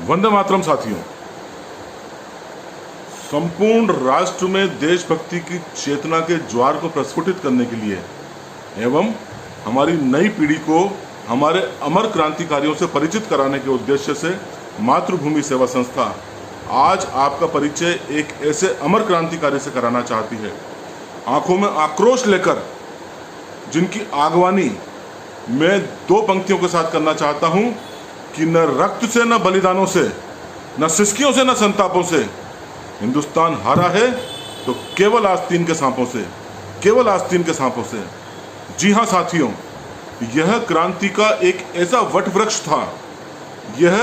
वंदे मातरम साथियों, संपूर्ण राष्ट्र में देशभक्ति की चेतना के ज्वार को प्रस्फुटित करने के लिए एवं हमारी नई पीढ़ी को हमारे अमर क्रांतिकारियों से परिचित कराने के उद्देश्य से मातृभूमि सेवा संस्था आज आपका परिचय एक ऐसे अमर क्रांतिकारी से कराना चाहती है। आंखों में आक्रोश लेकर जिनकी आगवानी मैं दो पंक्तियों के साथ करना चाहता हूं कि न रक्त से, न बलिदानों से, न सिसकियों से, न संतापों से हिंदुस्तान हारा है तो केवल आस्तीन के सांपों से, केवल आस्तीन के सांपों से। जी हाँ साथियों, यह क्रांति का एक ऐसा वट वृक्ष था, यह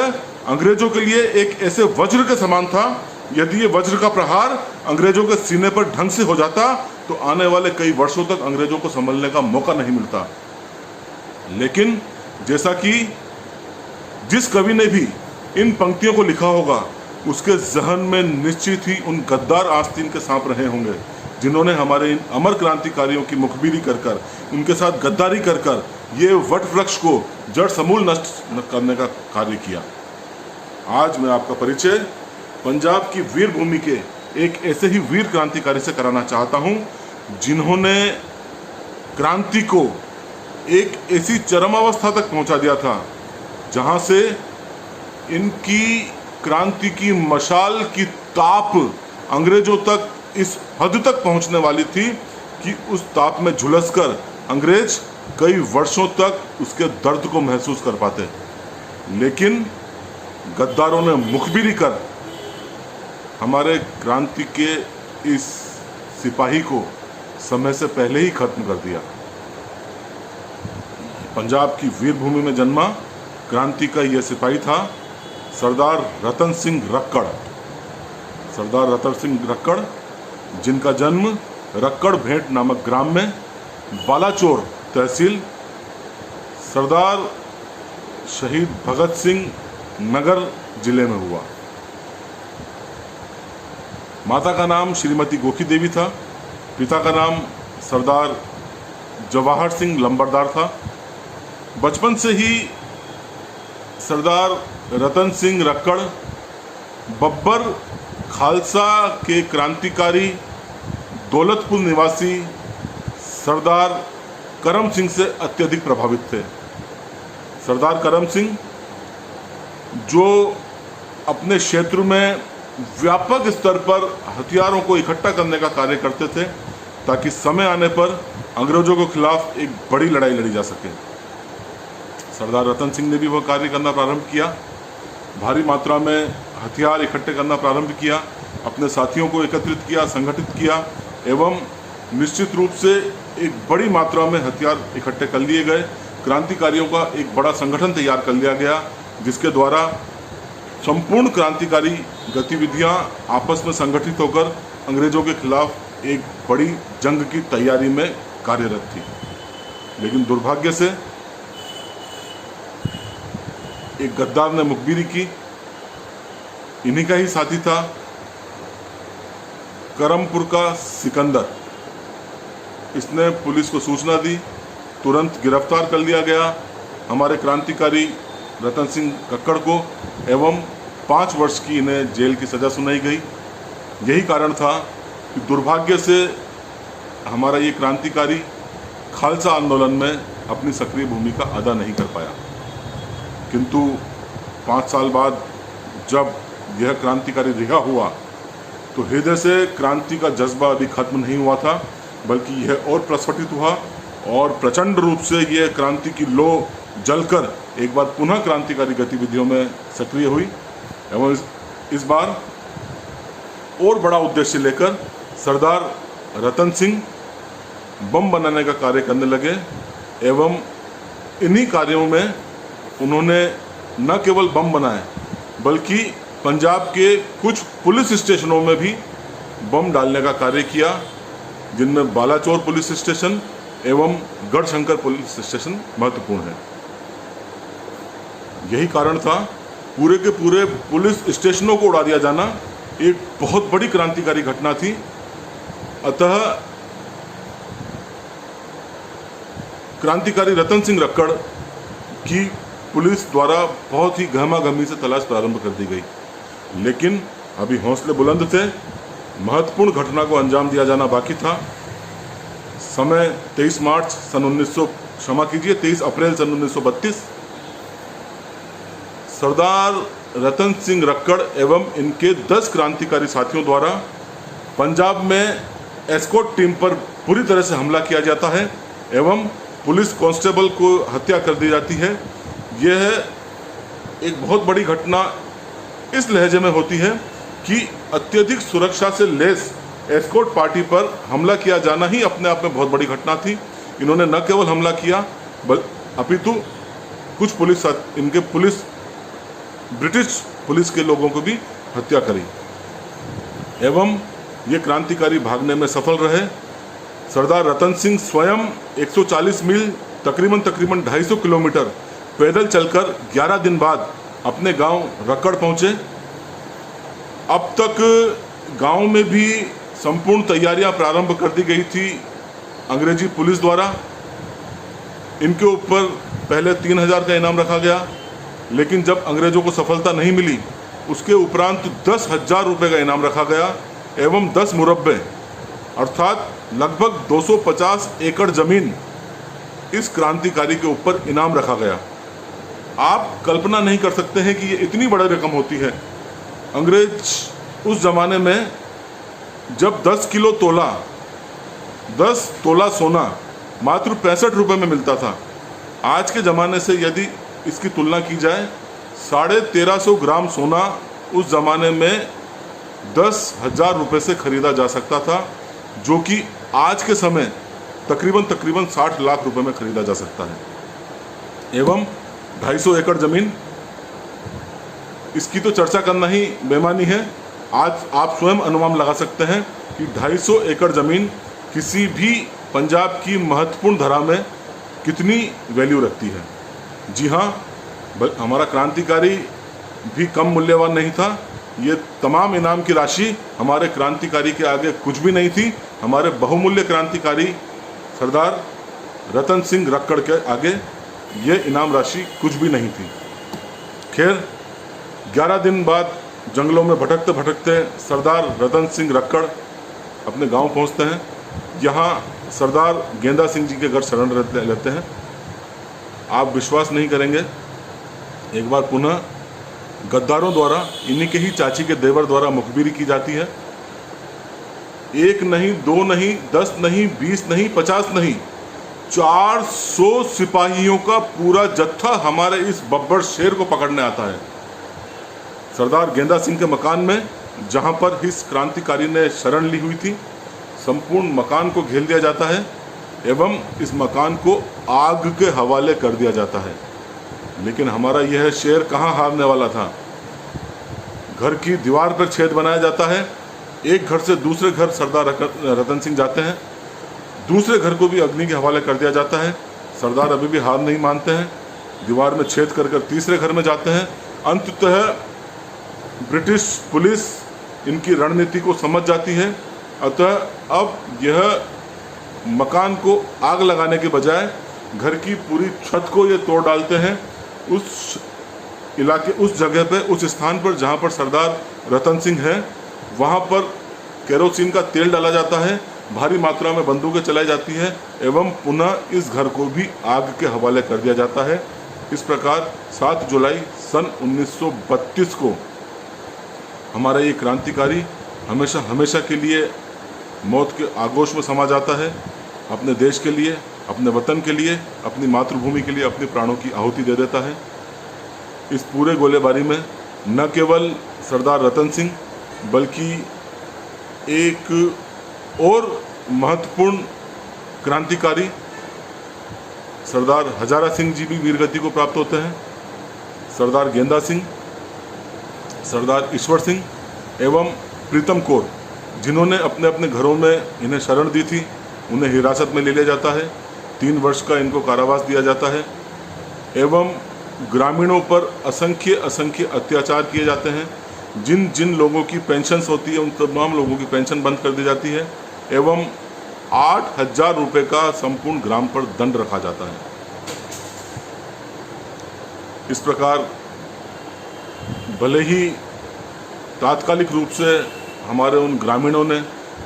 अंग्रेजों के लिए एक ऐसे वज्र के समान था। यदि ये वज्र का प्रहार अंग्रेजों के सीने पर ढंग से हो जाता तो आने वाले कई वर्षों तक अंग्रेजों को संभलने का मौका नहीं मिलता। लेकिन जैसा कि जिस कवि ने भी इन पंक्तियों को लिखा होगा उसके जहन में निश्चित ही उन गद्दार आस्तीन के सांप रहे होंगे जिन्होंने हमारे इन अमर क्रांतिकारियों की मुखबिरी कर कर, उनके साथ गद्दारी कर कर ये वट वृक्ष को जड़ समूल नष्ट करने का कार्य किया। आज मैं आपका परिचय पंजाब की वीर भूमि के एक ऐसे ही वीर क्रांतिकारी से कराना चाहता हूं जिन्होंने क्रांति को एक ऐसी चरमावस्था तक पहुंचा दिया था जहां से इनकी क्रांति की मशाल की ताप अंग्रेजों तक इस हद तक पहुंचने वाली थी कि उस ताप में झुलसकर अंग्रेज कई वर्षों तक उसके दर्द को महसूस कर पाते। लेकिन गद्दारों ने मुखबिरी कर हमारे क्रांति के इस सिपाही को समय से पहले ही खत्म कर दिया। पंजाब की वीर भूमि में जन्मा क्रांति का यह सिपाही था सरदार रतन सिंह रक्कड़। सरदार रतन सिंह रक्कड़ जिनका जन्म रक्कड़ भेंट नामक ग्राम में बालाचोर तहसील सरदार शहीद भगत सिंह नगर जिले में हुआ। माता का नाम श्रीमती गोकी देवी था, पिता का नाम सरदार जवाहर सिंह लंबरदार था। बचपन से ही सरदार रतन सिंह रक्कड़ बब्बर खालसा के क्रांतिकारी दौलतपुर निवासी सरदार करम सिंह से अत्यधिक प्रभावित थे। सरदार करम सिंह जो अपने क्षेत्र में व्यापक स्तर पर हथियारों को इकट्ठा करने का कार्य करते थे ताकि समय आने पर अंग्रेजों के खिलाफ एक बड़ी लड़ाई लड़ी जा सके। सरदार रतन सिंह ने भी वह कार्य करना प्रारंभ किया, भारी मात्रा में हथियार इकट्ठे करना प्रारंभ किया, अपने साथियों को एकत्रित किया, संगठित किया एवं निश्चित रूप से एक बड़ी मात्रा में हथियार इकट्ठे कर लिए गए। क्रांतिकारियों का एक बड़ा संगठन तैयार कर लिया गया जिसके द्वारा संपूर्ण क्रांतिकारी गतिविधियां आपस में संगठित होकर अंग्रेजों के खिलाफ एक बड़ी जंग की तैयारी में कार्यरत थी। लेकिन दुर्भाग्य से एक गद्दार ने मुखबिरी की। इन्हीं का ही साथी था करमपुर का सिकंदर। इसने पुलिस को सूचना दी, तुरंत गिरफ्तार कर लिया गया हमारे क्रांतिकारी रतन सिंह रक्कड़ को एवं 5 वर्ष की इन्हें जेल की सज़ा सुनाई गई। यही कारण था कि दुर्भाग्य से हमारा ये क्रांतिकारी खालसा आंदोलन में अपनी सक्रिय भूमिका अदा नहीं कर पाया। किंतु 5 साल बाद जब यह क्रांतिकारी रिहा हुआ तो हृदय से क्रांति का जज्बा अभी खत्म नहीं हुआ था, बल्कि यह और प्रस्फुटित हुआ और प्रचंड रूप से यह क्रांति की लौ जलकर एक बार पुनः क्रांतिकारी गतिविधियों में सक्रिय हुई एवं इस बार और बड़ा उद्देश्य लेकर सरदार रतन सिंह बम बनाने का कार्य करने लगे एवं इन्हीं कार्यों में उन्होंने न केवल बम बनाए बल्कि पंजाब के कुछ पुलिस स्टेशनों में भी बम डालने का कार्य किया, जिनमें बालाचोर पुलिस स्टेशन एवं गढ़शंकर पुलिस स्टेशन महत्वपूर्ण है। यही कारण था पूरे के पूरे पुलिस स्टेशनों को उड़ा दिया जाना एक बहुत बड़ी क्रांतिकारी घटना थी। अतः क्रांतिकारी रतन सिंह रक्कड़ की पुलिस द्वारा बहुत ही गहमा-गहमी से तलाश प्रारंभ कर दी गई, लेकिन अभी हौसले बुलंद थे। महत्वपूर्ण घटना को अंजाम दिया जाना बाकी था। समय 23 मार्च सन 23 अप्रैल सन 1932। सरदार रतन सिंह रक्कड़ एवं इनके 10 क्रांतिकारी साथियों द्वारा पंजाब में एस्कॉर्ट टीम पर पूरी तरह से हमला किया जाता है एवं पुलिस कांस्टेबल को हत्या कर दी जाती है। यह एक बहुत बड़ी घटना इस लहजे में होती है कि अत्यधिक सुरक्षा से लैस एस्कॉर्ट पार्टी पर हमला किया जाना ही अपने आप में बहुत बड़ी घटना थी। इन्होंने न केवल हमला किया अपितु कुछ ब्रिटिश पुलिस के लोगों को भी हत्या करी एवं ये क्रांतिकारी भागने में सफल रहे। सरदार रतन सिंह स्वयं 140 मील तकरीबन 250 किलोमीटर पैदल चलकर 11 दिन बाद अपने गांव रक्कड़ पहुंचे। अब तक गांव में भी संपूर्ण तैयारियां प्रारंभ कर दी गई थी अंग्रेजी पुलिस द्वारा। इनके ऊपर पहले 3000 का इनाम रखा गया, लेकिन जब अंग्रेजों को सफलता नहीं मिली उसके उपरांत 10,000 रुपये का इनाम रखा गया एवं 10 मुरब्बे अर्थात लगभग 250 एकड़ जमीन इस क्रांतिकारी के ऊपर इनाम रखा गया। आप कल्पना नहीं कर सकते हैं कि ये इतनी बड़ी रकम होती है। अंग्रेज उस जमाने में जब 10 तोला सोना मात्र 65 रुपये में मिलता था, आज के ज़माने से यदि इसकी तुलना की जाए 1350 ग्राम सोना उस ज़माने में 10,000 रुपये से खरीदा जा सकता था, जो कि आज के समय तकरीबन 60 लाख रुपए में खरीदा जा सकता है। एवं 250 एकड़ ज़मीन, इसकी तो चर्चा करना ही बेमानी है। आज आप स्वयं अनुमान लगा सकते हैं कि 250 एकड़ ज़मीन किसी भी पंजाब की महत्वपूर्ण धरा में कितनी वैल्यू रखती है। जी हाँ, हमारा क्रांतिकारी भी कम मूल्यवान नहीं था। ये तमाम इनाम की राशि हमारे क्रांतिकारी के आगे कुछ भी नहीं थी। हमारे बहुमूल्य क्रांतिकारी सरदार रतन सिंह रक्कड़ के आगे ये इनाम राशि कुछ भी नहीं थी। खैर, 11 दिन बाद जंगलों में भटकते भटकते सरदार रतन सिंह रक्कड़ अपने गांव पहुंचते हैं। यहाँ सरदार गेंदा सिंह जी के घर शरण लेते हैं। आप विश्वास नहीं करेंगे, एक बार पुनः गद्दारों द्वारा, इन्हीं के ही चाची के देवर द्वारा मुखबिरी की जाती है। 1 नहीं, 2 नहीं, 10 नहीं, 20 नहीं, 50 नहीं, 400 सिपाहियों का पूरा जत्था हमारे इस बब्बर शेर को पकड़ने आता है। सरदार गेंदा सिंह के मकान में, जहां पर इस क्रांतिकारी ने शरण ली हुई थी, संपूर्ण मकान को घेर दिया जाता है एवं इस मकान को आग के हवाले कर दिया जाता है। लेकिन हमारा यह शेर कहाँ हारने वाला था। घर की दीवार पर छेद बनाया जाता है। एक घर से दूसरे घर सरदार रतन सिंह जाते हैं, दूसरे घर को भी अग्नि के हवाले कर दिया जाता है। सरदार अभी भी हार नहीं मानते हैं, दीवार में छेद कर तीसरे घर में जाते हैं। अंततः ब्रिटिश पुलिस इनकी रणनीति को समझ जाती है। अतः अब यह मकान को आग लगाने के बजाय घर की पूरी छत को ये तोड़ डालते हैं। उस इलाके, उस जगह पे, उस स्थान पर जहाँ पर सरदार रतन सिंह हैं, वहाँ पर केरोसिन का तेल डाला जाता है, भारी मात्रा में बंदूकें चलाई जाती है एवं पुनः इस घर को भी आग के हवाले कर दिया जाता है। इस प्रकार 7 जुलाई सन 1932 को हमारा ये क्रांतिकारी हमेशा हमेशा के लिए मौत के आगोश में समा जाता है। अपने देश के लिए, अपने वतन के लिए, अपनी मातृभूमि के लिए अपने प्राणों की आहुति दे देता है। इस पूरे गोलेबारी में न केवल सरदार रतन सिंह बल्कि एक और महत्वपूर्ण क्रांतिकारी सरदार हजारा सिंह जी भी वीरगति को प्राप्त होते हैं। सरदार गेंदा सिंह, सरदार ईश्वर सिंह एवं प्रीतम कौर, जिन्होंने अपने अपने घरों में इन्हें शरण दी थी, उन्हें हिरासत में ले लिया जाता है। 3 वर्ष का इनको कारावास दिया जाता है एवं ग्रामीणों पर असंख्य अत्याचार किए जाते हैं। जिन जिन लोगों की पेंशन्स होती है उन तमाम लोगों की पेंशन बंद कर दी जाती है एवं 8,000 रुपये का संपूर्ण ग्राम पर दंड रखा जाता है। इस प्रकार भले ही तात्कालिक रूप से हमारे उन ग्रामीणों ने,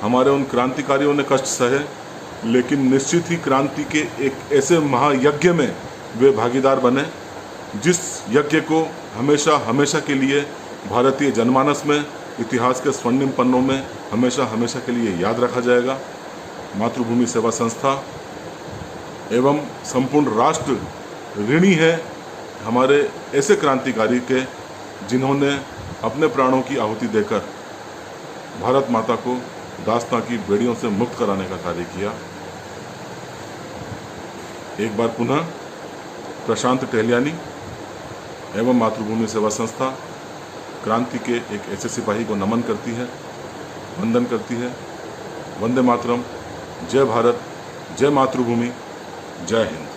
हमारे उन क्रांतिकारियों ने कष्ट सहे, लेकिन निश्चित ही क्रांति के एक ऐसे महायज्ञ में वे भागीदार बने जिस यज्ञ को हमेशा हमेशा के लिए भारतीय जनमानस में, इतिहास के स्वर्णिम पन्नों में हमेशा हमेशा के लिए याद रखा जाएगा। मातृभूमि सेवा संस्था एवं संपूर्ण राष्ट्र ऋणी है हमारे ऐसे क्रांतिकारी के जिन्होंने अपने प्राणों की आहुति देकर भारत माता को दास्तां की बेड़ियों से मुक्त कराने का कार्य किया। एक बार पुनः प्रशांत टहलियानी एवं मातृभूमि सेवा संस्था क्रांति के एक ऐसे सिपाही को नमन करती है, वंदन करती है। वंदे मातरम। जय भारत, जय मातृभूमि, जय हिंद।